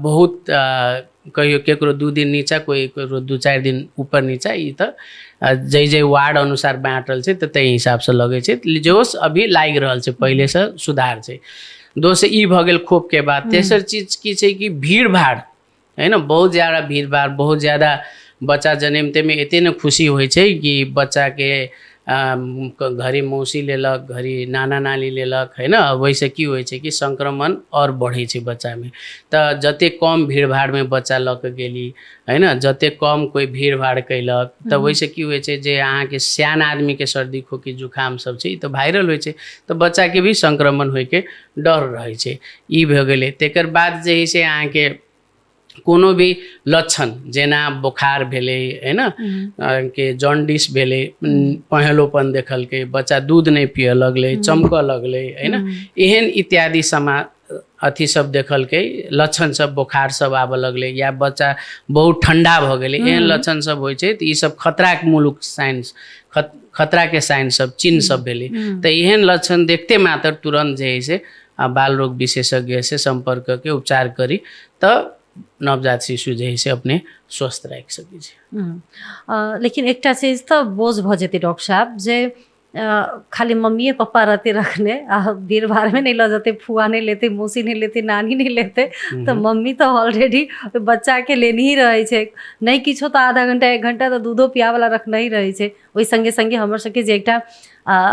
बहुत कहियो केकरो 2 दिन नीचा, कोई 2-4 दिन ऊपर नीचा, ई तो जै वार्ड अनुसार बाँटल छै, तो तै हिसाब से लगे छै, जो अभी लागि रहल छै, पहले से सुधार छै। दोसर ई भऽ गेल खोप के बाद। तेसर चीज की छै कि भीड़ भाड़ है ना, बहुत ज़्यादा भीड़ भाड़, बहुत ज़्यादा बच्चा जन्मते में एते न खुशी होइ छै कि बच्चा के घरी मौसी लेलक, घरी नाना नानी लेलक है ना। वैसे की होइ छै कि संक्रमण और बढ़े छै बच्चा में। तो जते कम भीड़ भाड़ में बच्चा लऽ के गेली है ना, जते कम कोई भीड़ भाड़ कैलक, तो वैसे की होइ छै जे अहाँ के सियान आदमी के सर्दी खोखी जुकाम सब छै तो वायरल होइ छै, तो बच्चा के भी संक्रमण होय के डर रहे छै। ई भऽ गेलै। तेकर बाद जे है से अहाँ के कोनो भी लक्षण जेना बुखार भेले है ना, के जॉन्डिस भेले, पहलोपन देखल के, बच्चा दूध नहीं पिए लगले, चमकऽ लगले है ना, एहन इत्यादि अथी सब देखल के लक्षण सब, बुखार सब आबऽ लगले, या बच्चा बहुत ठंडा भ गेले, एहन लक्षण सब होइ छै, तो ई सब खतरा के मूलक साइंस, खतरा के साइन सब, चिन्ह सब भेले। तो एहन लक्षण देखते मात्र तुरंत जे है से बाल रोग विशेषज्ञ से संपर्क करके उपचार करी, तो नवजात शिशु जे है से अपने स्वस्थ रख सकै छै। लेकिन एकटा चीज तो बोझ भ जेतै डॉक्टर साहब, जे खाली मम्मी पापा रहते रखने, भीड़ भाड़ में नहीं ले जाते, फुआ नहीं लेते, मौसी नहीं लेते, नानी नहीं लेते, तो मम्मी तो ऑलरेडी बच्चा के लेनी ही रहे छै, नहीं किछो तो आधा घंटा 1 घंटा तो दूधो पिया वाला रखना ही रहे छै। ओहि संगे संगे हमर सबके जे एकटा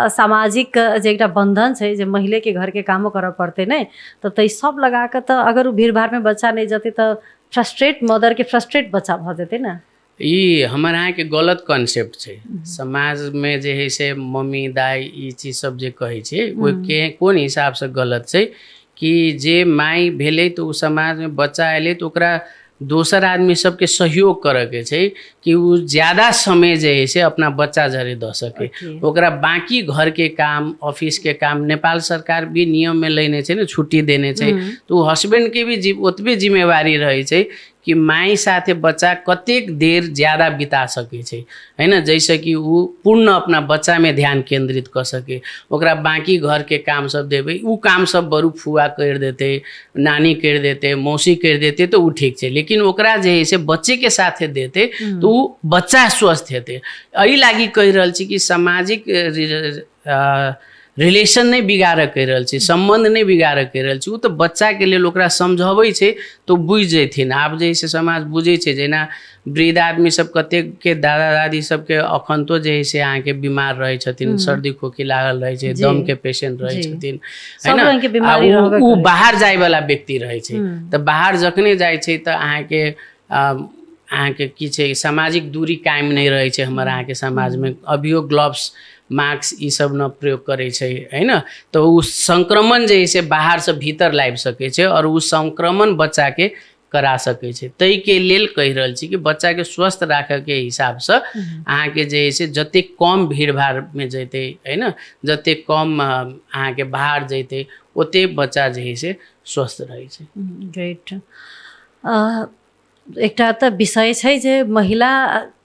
सामाजिक जे एकटा बंधन छै, जे महिले के घर के कामो करऽ पड़ते नहीं, तो तै सब लगा के, तो अगर भीड़ भाड़ में बच्चा नहीं जाते तो फ्रस्ट्रेट मदर के फ्रस्ट्रेट बच्चा भ जेतै ना। ई हमर अहाँ के गलत कॉन्सेप्ट छै। समाज में जे है से मम्मी दाई ई चीज सब जे कहै छै, ओ के कोन हिसाब से गलत छै कि जे माई भेले तो समाज में बच्चा एले तो ओकरा दोसर आदमी सबके सहयोग करे के छै कि वो ज़्यादा समय जे है से अपना बच्चा झरे दऽ सके। ओकरा बाकी घर के काम, ऑफिस के काम, नेपाल सरकार भी नियम में लेने छै, छुट्टी देने छै, तो हस्बैंड के भी ओतबे जिम्मेवारी रहे छै कि माई साथे बच्चा कतेक देर ज़्यादा बिता सके छै है ना, जैसे कि वो पूर्ण अपना बच्चा में ध्यान केंद्रित कर सके। ओकरा बाकी घर के काम सब देवे, वो काम सब बरू फुआ कर देते, नानी कर देते, मौसी कर देते, तो वो ठीक छै। लेकिन ओकरा जे है से बच्चे के साथे देते तो वो बच्चा स्वस्थ हेते। एहि लागी कहि रहल छी कि सामाजिक रिलेशन नहीं बिगाड़ कहि रहल छी, संबंध नहीं बिगाड़ कहि रहल छी, वो तो बच्चा के लिए ओकरा समझाबै छै तो बुझ जैथिन। आब जे से समाज बुझे छै, जेना वृद्ध आदमी सब कते के दादा दादी सबके अखनतो जे है से अहाँ के बीमार रहे छथिन, सर्दी खोखी लागल रहे छै, दम के पेशेंट रहे छथिन है ना, वो बाहर जाय वाला व्यक्ति रहे छै, तो बाहर जखने जाय छै तो अहाँ के की छै, सामाजिक दूरी कायम नहीं रहे छै हमर अहाँ के समाज में। अभियो ग्लव्स, मास्क ई सब न प्रयोग करे छै है ना, तो उ संक्रमण जे है से बाहर से भीतर लाइब सके छै और उ संक्रमण बच्चा के करा सके छै। तै के लेल कहि रहल छी कि बच्चा के स्वस्थ राखे के हिसाब से अहाँ के जे है से जते कम भीड़ भाड़ में जैते है ना, जते कम अहाँ के बाहर जैते, ओते बच्चा जे है से स्वस्थ रहे छै। ग्रेट। एकटा तऽ विषय छै जे महिला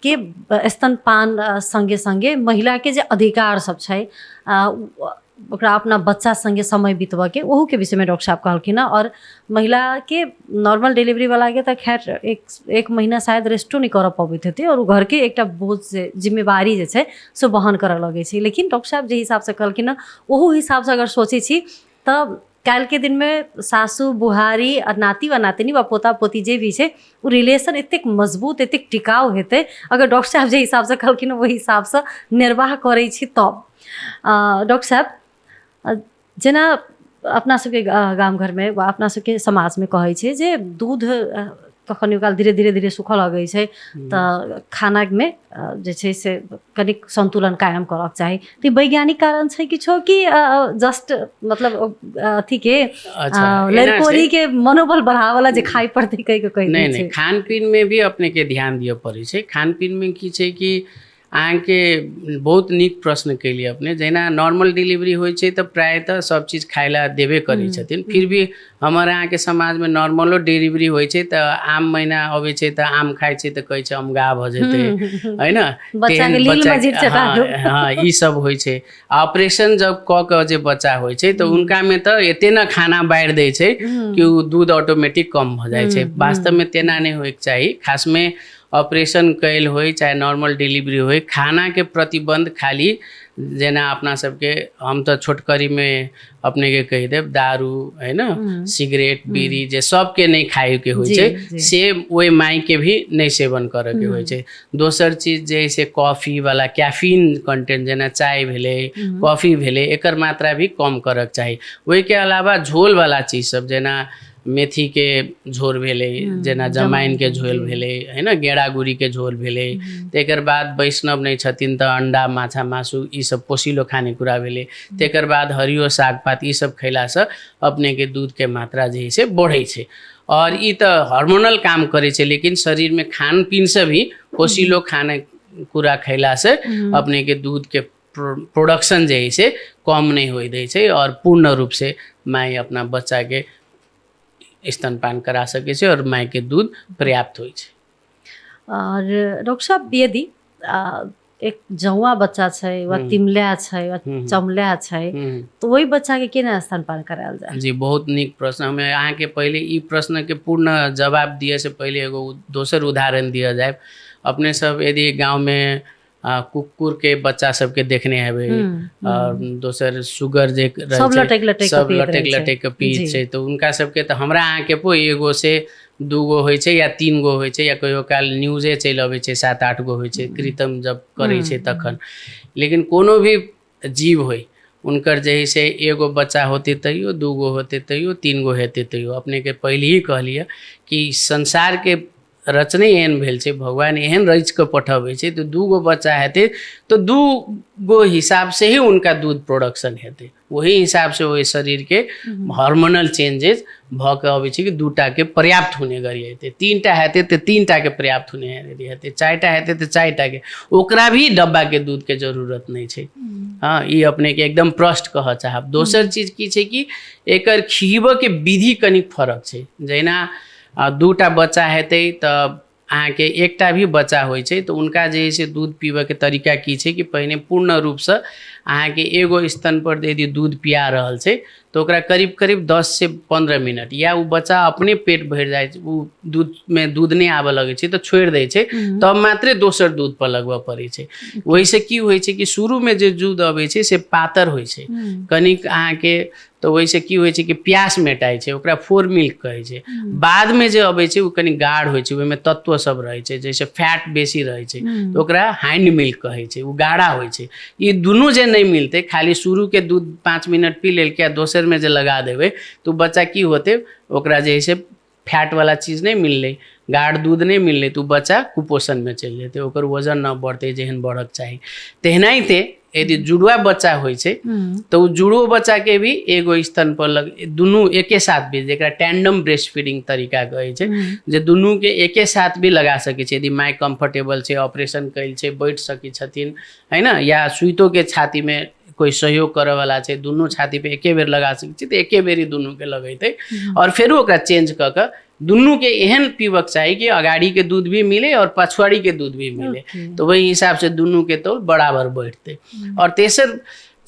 के स्तनपान संगे संगे महिला के जे अधिकार सब छै, ओकरा अपना बच्चा संगे समय बितवा के ओहू के विषय में डॉक्टर साहब कहलखिन हँ। और महिला के नॉर्मल डिलीवरी वाला के तो खैर एक महीना शायद रेस्टो नहीं कर पबैत हेतै और घर के एक बोझ से जिम्मेवारी जे छै से वहन करऽ लगै छै। लेकिन डॉक्टर साहब जे हिसाब से कहलखिन हँ ओहू हिसाब से अगर सोचै छी तऽ काल्हि के दिन में सासू बुहारी और नाती व नातिनी व पोता पोती जे भी है वो रिलेशन एतेक मजबूत एतेक टिकाऊ हेतै अगर डॉक्टर साहब जे हिसाब से कहलखिन वही हिसाब से निर्वाह करै छी तब। डॉक्टर साहब जेना अपना सबके गाम घर में वा अपना सबके समाज में कहै छै जे दूध कखनो काल धीरे धीरे धीरे सुखऽ लगै छै तऽ खाना में जे छै से कनिक संतुलन कायम करक चाही। तो वैज्ञानिक कारण छै किछो कि जस्ट मतलब अथी के लड़कोरी के मनोबल बढ़ावे वाला जे खाई पड़ते कह के कहि नहीं नहीं खान पीन में भी अपने के ध्यान दिए पड़े छै। खान पीन में की छै कि अहाँके बहुत नीक प्रश्न कैलिए अपने। जेना नॉर्मल डिलीवरी होइ छै तऽ प्रायतः सब चीज खाइ ला देबे करै छथिन। फिर भी हमर अहाँके समाज में नॉर्मलो डिलीवरी होइ छै तऽ आम महीना अबै छै तऽ आम खाइ छै तऽ कहै छै अमगा भऽ जेतै है न बच्चा के लील मजीद चटा दो। हाँ ई सब होइ छै। ऑपरेशन जब क के जे बच्चा होइ छै तऽ उनका में तऽ एते न खाना बाढ़ि दै छै कि उ दूध ऑटोमेटिक कम भऽ जाइ छै। वास्तव में तेना नहीं होइके चाही। खास में ऑपरेशन कैल हो चाहे नॉर्मल डिलीवरी हो खाना के प्रतिबंध खाली जेना अपना सबके हम तो छोटकरी में अपने के कही देव दारू है ना सिगरेट बीड़ी जे सबके नहीं खाए के हो से वही माई के भी नहीं सेवन करे के हो। दोसर चीज जैसे कॉफी वाला कैफीन कंटेंट जेना चाय भेले कॉफी भेले एकर मात्रा भी कम करक चाहिए। वही के अलावा झोल वाला चीज सब जेना मेथी के झोल भेले जेना जमाइन के झोल भेले है ना गेड़ा गुड़ी के झोल भेले। तेकर बाद वैष्णव नहीं छथिन तो अंडा माछा मासु ई सब पोषिलो खानेकुरा भेले। तेकर बाद हरियो साग पात ई सब खैला से अपने के दूध के मात्रा जे से बढ़े छै। और ई तो हार्मोनल काम करे छै लेकिन शरीर में खान पीन से भी पोषिलो खानेकुरा खैला से अपने के दूध के प्रोडक्शन जे से कम नहीं हो दै छै और पूर्ण रूप से माई अपना बच्चा के स्तनपान करा सके छै और माय के दूध पर्याप्त होइ छै। और डॉक्टर साहब यदि एक जौआ बच्चा छै वा तिमला छै वा चमला छै तो वही बच्चा के केना स्तनपान करायल जाए? जी बहुत नीक प्रश्न। हमें अहाँ के पहले ई प्रश्न के पूर्ण जवाब दिए से पहले एगो दोसर उदाहरण दिया जाए। अपने सब यदि गांव में कुकुर के बच्चा सबके देखने हेबै और दोसर सुगर जे सब लटक लटक के पीत छै तो उनका सबके तो हमरा अहाँ के पो एगो से दूगो होइ छै या तीन गो होइ छै या कहियो काल न्यूजे चलि अबै छै 7-8 गो होइ छै कृत्रिम जब करै छै तखन। लेकिन कोनो भी जीव होइ उनकर जे है से एगो बच्चा होते तैयो दूगो होते तैयो तीन गो हेते तैयो अपने के पहले ही कहलिए कि संसार के रचने एहन भेल छै भगवान एहन रच के पठबै छै तो दूगो बच्चा हेतै तो दूगो हिसाब से ही उनका दूध प्रोडक्शन हेतै। वही हिसाब से वही शरीर के हार्मोनल चेंजेस भ के अबै छै कि दूटा के पर्याप्त होने गरी हेतै। तीनटा हेतै तो तीनटा के पर्याप्त होने हेतै। चारिटा हेतै तो चारिटा के ओकरा भी डब्बा के दूध के जरूरत नहीं छै। हाँ ये अपने के एकदम प्रश्न कह चाहब। दोसर चीज की छै कि एकर खीब के विधि कनिक फरक छै। जेना दूटा बच्चा हेतै तब अहाँ के एकटा भी बच्चा होइ छै तो उनका जे से दूध पीबे के तरीका की छै कि पहिने पूर्ण रूप से अहाँ के एगो स्तन पर यदि दूध पिया रहल छै तो ओकरा करीब करीब 10 से 15 मिनट या वो बच्चा अपने पेट भर जाए वो दूध में दूध नहीं आबे लगे छै तो छोड़ दे छै तब मात्रे दोसर दूध पर लगवा पड़े छै। वही से की होइ छै कि शुरू में जे दूध अबै छै से पातर होइ छै कनिक अहाँ के तो वैसे की होइ छै कि प्यास मेटाइ छै ओकरा फोर मिल्क कहै छै। बाद में जे अबै छै वो कनि गाढ़ होइ छै ओहिमे तत्व सब रहै छै जैसे फैट बेसी रहै छै तो ओकरा हाइंड मिल्क कहै छै वो गाढ़ा होइ छै। ये दुनू जे नहीं मिलते खाली शुरू के दूध 5 मिनट पी लेल के दोसर में जे लगा देवे तो बच्चा की होते ओकरा जे से फैट वाला चीज नहीं मिलले गाढ़ दूध नहीं मिलले तो बच्चा कुपोषण में चल जेते ओकर वजन न बढ़ते जेहन बढ़क चाहिए। तेहनाइते यदि जुड़वा बच्चा होइ छै तो जुड़ो बच्चा के भी एगो स्तन पर लग दुनू एके साथ भी जेकरा टैंडम ब्रेस्ट फीडिंग तरीका कहै छै जे दुनू के एके साथ भी लगा सकै छै। यदि माय कंफर्टेबल छै ऑपरेशन कैल छै बैठ सकै छथिन है ना या सुइतो के छाती में कोई सहयोग करे वाला छै दुनू छाती पे एके बेर लगा सकै छै तो एके बेरी दुनू के लगेते और फिर ओकरा चेंज क के दुनू के एहन पीबक चाहिए कि अगाड़ी के दूध भी मिले और पछवाड़ी के दूध भी मिले तो वही हिसाब से दुनू के तो बराबर बैठते। और तेसर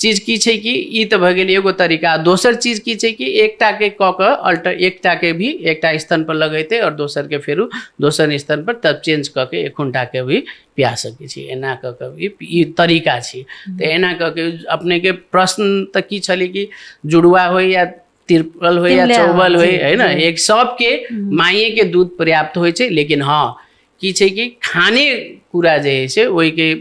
चीज की छै कि ई तऽ भऽ गेल एगो तरीका। दोसर चीज की छै कि एकटा के कऽ कऽ एकटा के भी एकटा स्तन पर लगेतै और दोसर के फेरू दोसर स्तन पर तब चेंज कऽ के एखुनटा के भी पिया सकै छी। एना कऽ के भी ई तरीका छै। तऽ एना कऽ के अपने के प्रश्न तऽ की छलै कि जुड़वा होय या तिरपल होय या चौबल होय है ना, एक सबके माइए के दूध पर्याप्त होइ छै। लेकिन हाँ की छै कि खाने कुरा जे है से ओहि के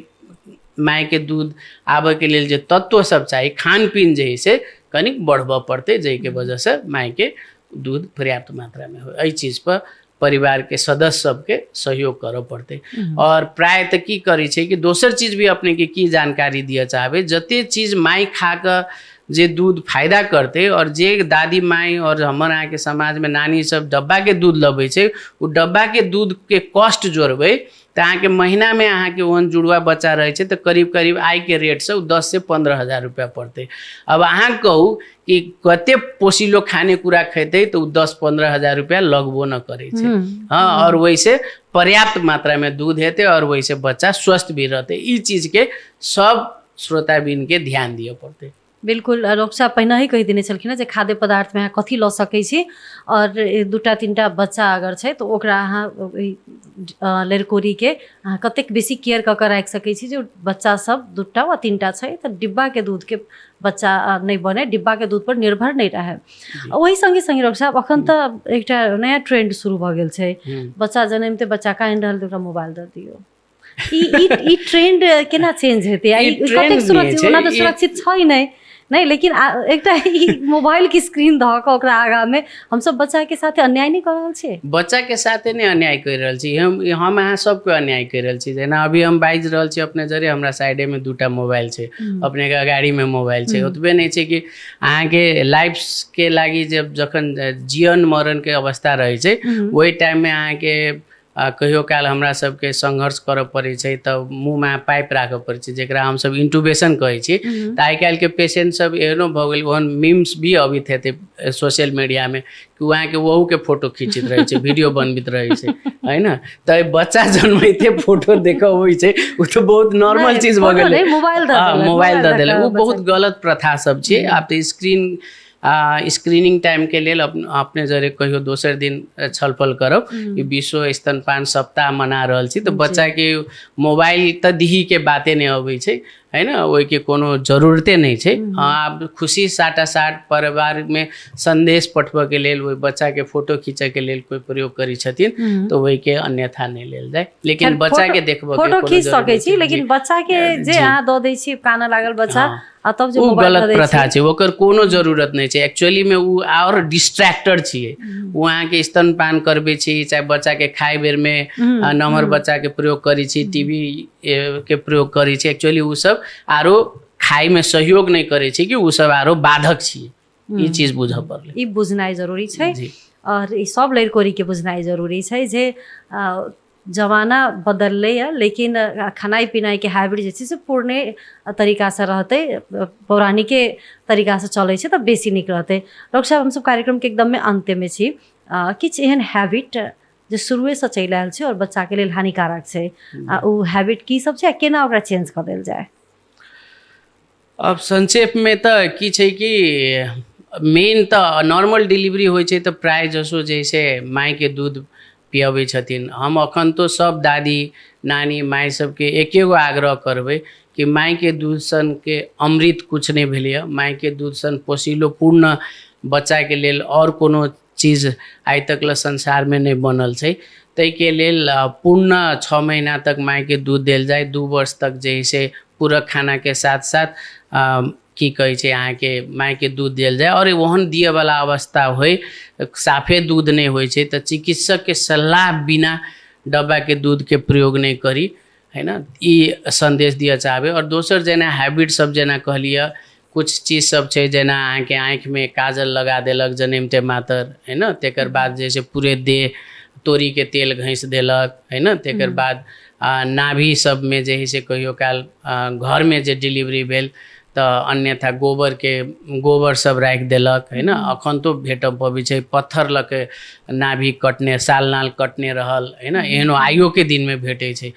माय के दूध आबे के लेल जे तत्व सब चाहिए खान पीन जे है से कनिक बढ़बऽ पड़ते, जाहिके वजह से माय के दूध पर्याप्त मात्रा में हो। एहि चीज पर परिवार के सदस्य सबके सहयोग करऽ पड़ते। और प्राय तऽ की करै छै कि दोसर चीज भी अपने के की जानकारी दिए चाहबै, जते चीज माय खा कऽ जे दूध फायदा करते और जे दादी माई और हमर अहाँ के समाज में नानी सब डब्बा के दूध लबै छै, उ डब्बा के दूध के कॉस्ट जोड़बै तऽ अहाँ के महीना में अहाँ के ओहन जुड़वा बच्चा रहे छै तऽ करीब करीब आइ के रेट से 10 से 15 हजार रुपया पड़ते। अब अहाँ कहू कि कते पोसिलो खाने कुरा खेते तो 10-15 हजार रुपया लगबो न करे छै। हाँ, और वैसे पर्याप्त मात्रा में दूध हेते और वैसे बच्चा स्वस्थ भी रहते। ई चीज के सब श्रोताबिन के ध्यान दिए पड़ते। बिल्कुल डॉक्टर साहब पहिने ही कहि देने छलखिन जे खाद्य पदार्थ में अहाँ कथी लऽ सकै छी और 2-3टा बच्चा अगर छै तो ओकरा अहाँ लड़कोरी के अहाँ कतेक बेसी केयर कऽ के राखि सकै छी जे बच्चा सब 2टा वा 3टा छै तऽ डिब्बा के दूध के बच्चा नहीं बने, डिब्बा के दूध पर निर्भर नहीं रहे। वही संगे संगे डॉक्टर साहब अखन तऽ एकटा नया ट्रेंड शुरू भऽ गेल छै, बच्चा जन्मते बच्चा कानि रहल तऽ ओकरा मोबाइल दऽ दियौ। ई ट्रेंड केना चेंज हेतै? कतेक सुरक्षित ओना तऽ सुरक्षित छै नहीं, लेकिन एकटा मोबाइल की स्क्रीन धऽ कऽ ओकरा आगा में हम सब बच्चा के साथ अन्याय नहीं कर रहल छी? बच्चा के साथ नहीं अन्याय कर रहल छी, हम अहाँ सबके अन्याय कर रहल छी। जेना अभी हम बाजि रहल छी अपने जरे, हमरा साइडे में 2टा मोबाइल छै, अपने के गाड़ी में मोबाइल छै। ओतबे नहीं छै कि अहाँ के लाइफ के लागी जखन जीवन मरण के अवस्था रहे छै वही टाइम में अहाँ के कहियो काल हमरा सबके संघर्ष करऽ पड़ै छै तऽ मुँह में पाइप राखऽ पड़ै छै जेकरा हम सब इंटुबेशन कहै छी। तऽ आइ काल्हि के पेशेंट सब एहनो भऽ गेल, ओहन मीम्स भी अबित हेतै सोशल मीडिया में कि वहाँ के वहू के फोटो खींचित रहे छै, वीडियो बनबित रहे छै, है ना। तऽ बच्चा जन्मैते फोटो देखऽ होइ छै, उ तो बहुत नॉर्मल चीज भऽ गेलै। मोबाइल दऽ देलक, वो बहुत गलत प्रथा सब छै। आब तऽ स्क्रीनिंग टाइम के लेल अपने जरे कहियो दोसर दिन छलफल करब कि विश्व स्तनपान सप्ताह मना रहल छी, तो बच्चा के मोबाइल तऽ दिही के बाते नहीं अबै छै, है ना, ओहि के कोनो जरूरते नहीं छै। आब खुशी साटासाट परिवार में संदेश पठबऽ के लेल ओहि बच्चा के फोटो खींचऽ के लेल कोई प्रयोग करै छथिन तो वही के अन्यथा नहीं लेल जाय। लेकिन बच्चा के देखबऽ के फोटो खींच सकै छी, लेकिन बच्चा के जे अहाँ दऽ दै छी काना लागल बच्चा तब जे गलत प्रथा छै, ओकर कोनो जरूरत नहीं छै। एक्चुअली में उ और डिस्ट्रैक्टर छिए। उ अहाँ के स्तनपान करबे छी, चाहे बच्चा के खाए बेर में नमहर बच्चा के प्रयोग करै छी, टीवी के प्रयोग करै छी, एक्चुअली उ सब आरो खाए में सहयोग नहीं करे छै कि उ सब आरो बाधक छिए। ई चीज बुझऽ पड़लै, ई बुझनाइ जरूरी छै। और ई सब लड़कोरी के बुझनाइ जरूरी छै जे जमाना बदललै है, लेकिन खानाई पिनाई के हैबिट जे छै से पूर्ण तरीका से रहते, पौराणिके तरीका से चलै छै तऽ बेसी नीक रहते। डॉक्टर साहब हम सब कार्यक्रम के एकदम में अंत में छी, किछ एहन हैबिट जे शुरुए से चलि आयल छै और बच्चा के लेल हानिकारक छै, उ हैबिट की सब छै, केना ओकरा चेंज कर देल जाए? अब संक्षेप में तऽ की छै कि मेन तऽ नॉर्मल डिलीवरी होइ छै तऽ प्राय जसो जैसे माय के दूध पियाबै छथिन। हम अखन तो सब दादी नानी माय सबके एकेगो आग्रह करबै कि माय के दूध सन के अमृत कुछ नहीं भेलै। माय के दूध सन पोषिलो पूर्ण बच्चा के लेल और कोनो चीज आइ तक ल संसार में नहीं बनल छै। तै के लेल पूर्ण 6 महीना तक माय के दूध देल जाए, 2 वर्ष तक जैसे पूरक खाना के साथ साथ की कहै छै अहाँ के माय के दूध देल जाए। और ओहन दिए वाला अवस्था होय, साफे दूध नहीं होइ छै तऽ चिकित्सक के सलाह बिना डब्बा के दूध के प्रयोग नहीं करी, है ना, ई संदेश दिए चाहबै। और दोसर जेना हैबिट सब जेना कहलिए, कुछ चीज सब छै जेना अहाँ के आँख में काजल लगा देलक जन्मते मातर, है ना, तेकर बाद जैसे पूरे देह तोरी के तेल घैस देलक, है ना, तेकर बाद नाभि सब में जे है से कहियो काल घर में जे डिलीवरी भेल तऽ अन्यथा गोबर सब राखि देलक, है ना। अखन तो भेटब पबै छै पत्थर लऽ के नाभि कटने, साल नाल कटने रहल, है ना, एहनो आइयो के दिन में भेटै छै,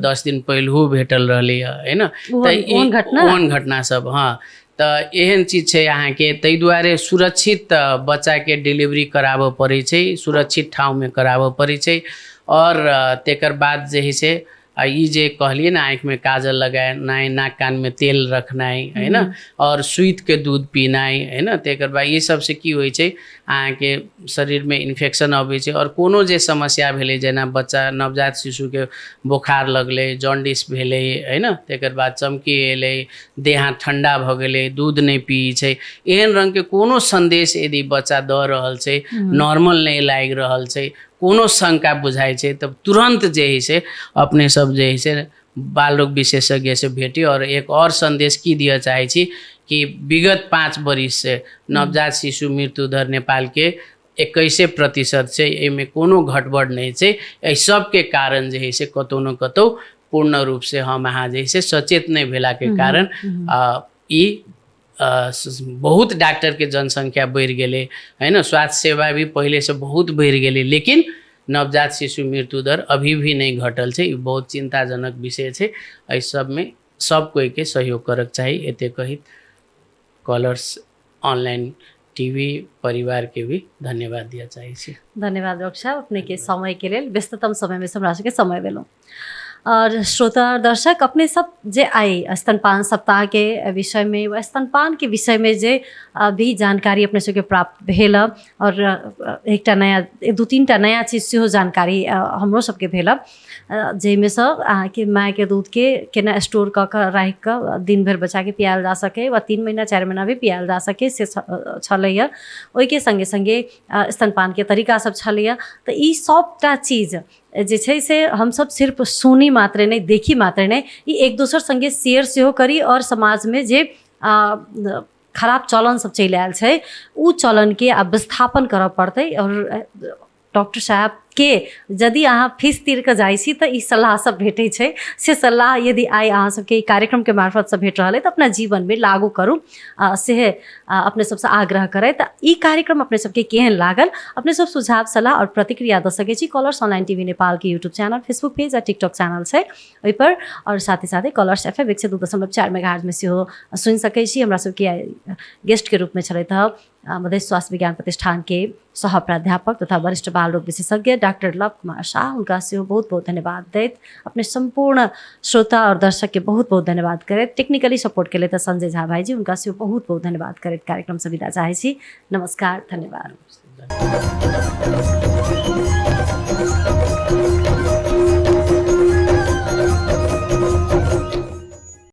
10 दिन पहिलहू भेटल रहलै है ना। तऽ ओहन घटना सब, हाँ, तऽ एहन चीज छै अहाँके, ताहि दुआरे सुरक्षित बच्चाके डिलीवरी कराबऽ पड़ै छै, सुरक्षित ठाउँमे कराबऽ पड़ै छै। और तेकर बाद जे है से ई जे कहलिए ना आँखिमे काजल लगानाइ, नाक कानमे तेल रखनाइ हैन, और सुतिके दूध पीनाइ हैन, तेकर बाद ई सबसे की होइ छै अहाँके शरीरमे इन्फेक्शन अबै छै। और कोनो जे समस्या भेलै, जेना बच्चा नवजात शिशुके बोखार लगलै, जॉन्डिस भेलै हैन, तेकर बाद चमकी एलै, देह हाथ ठंडा भऽ गेलै, दूध नहीं पियै छै, एहन रंग के कोनो संदेश यदि बच्चा दऽ रहल छै, नॉर्मल नहीं लागि रहल छै, कोनो शंका बुझाइ छै, तब तुरंत जे है से अपने सब जे है से बाल रोग विशेषज्ञ से भेटी। और एक और संदेश की दिया चाहे छी कि विगत 5 वर्ष से नवजात शिशु मृत्यु दर नेपाल के 21% छै, एहिमे कोनो घटबड़ नहीं छै। एहि सबके कारण जे है से कतौ न कतौ पूर्ण रूप से हम अहाँ जे है से सचेत नहीं भेला के कारण बहुत डॉक्टर के जनसंख्या बढ़ गेले हैन, स्वास्थ्य सेवा भी पहले से बहुत बढ़ गेले, लेकिन नवजात शिशु मृत्यु दर अभी भी नहीं घटल छै। बहुत चिंताजनक विषय छै। एहि सब में सब कोई के सहयोग करक चाही। एते कहित कलर्स ऑनलाइन टीवी परिवार के भी धन्यवाद दिया चाहिए। धन्यवाद डॉक्टर साहब, अपने के समय के लिए, व्यस्ततम समय में हमरा सबके समय देलहुँ। और श्रोता और दर्शक, अपने सब जे आए स्तनपान सप्ताह के विषय में व स्तनपान के विषय में जे भी जानकारी अपने सबके प्राप्त भेल, और एकटा नया 2-3टा नया चीज सेहो जानकारी हमरो सबके भेल, जाहिमे से अहाँके मायके दूधके केना स्टोर कऽ कऽ राखि कऽ दिन भरि बच्चाके पियाल जा सके, व 3 महीना 4 महीना भी पियाल जा सके से छलैया। ओहिके संगे संगे स्तनपानके तरीका सब छलैया। तऽ ई सबटा चीज जे छै से हमसब सिर्फ सुनी मात्रे नहीं, देखी मात्रे नहीं, ई एक दोसर संगे शेयर सेहो करी, और समाज में जे खराब चलन सब चलि आयल छै, उ चलन के आब विस्थापन करऽ पड़तै। और डॉक्टर साहब के यदि अहाँ फीस तीर कऽ जाइ छी तऽ ई सलाह सब भेटै छै, से सलाह यदि आइ अहाँ सबके कार्यक्रम के मार्फत से भेट रहल है तऽ अपना जीवन में लागू करू, से अपने सबसे आग्रह करे। तऽ ई कार्यक्रम अपने सबके केहन लागल, अपने सब सुझाव सलाह और प्रतिक्रिया दऽ सकै छी। कलर्स ऑनलाइन टीवी नेपाल के यूट्यूब चैनल, फेसबुक पेज और टिकटॉक चैनल छै ओहि पर, और साथ ही साथ कलर्स FM 102.4 मेगाहर्ट्ज में सेहो सुनि सकै छी। हमरा सबके गेस्ट के रूप में छलथि मधेश स्वास्थ्य विज्ञान प्रतिष्ठान के सह प्राध्यापक तथा वरिष्ठ बाल रोग विशेषज्ञ डॉक्टर लव कुमार शाह, उनका से बहुत बहुत धन्यवाद दैत अपने संपूर्ण श्रोता और दर्शक के बहुत बहुत धन्यवाद करैत, टेक्निकली सपोर्ट के लिए तो संजय झा भाई जी, उनका से बहुत बहुत धन्यवाद करैत कार्यक्रम से विदा चाहे छी। नमस्कार, धन्यवाद।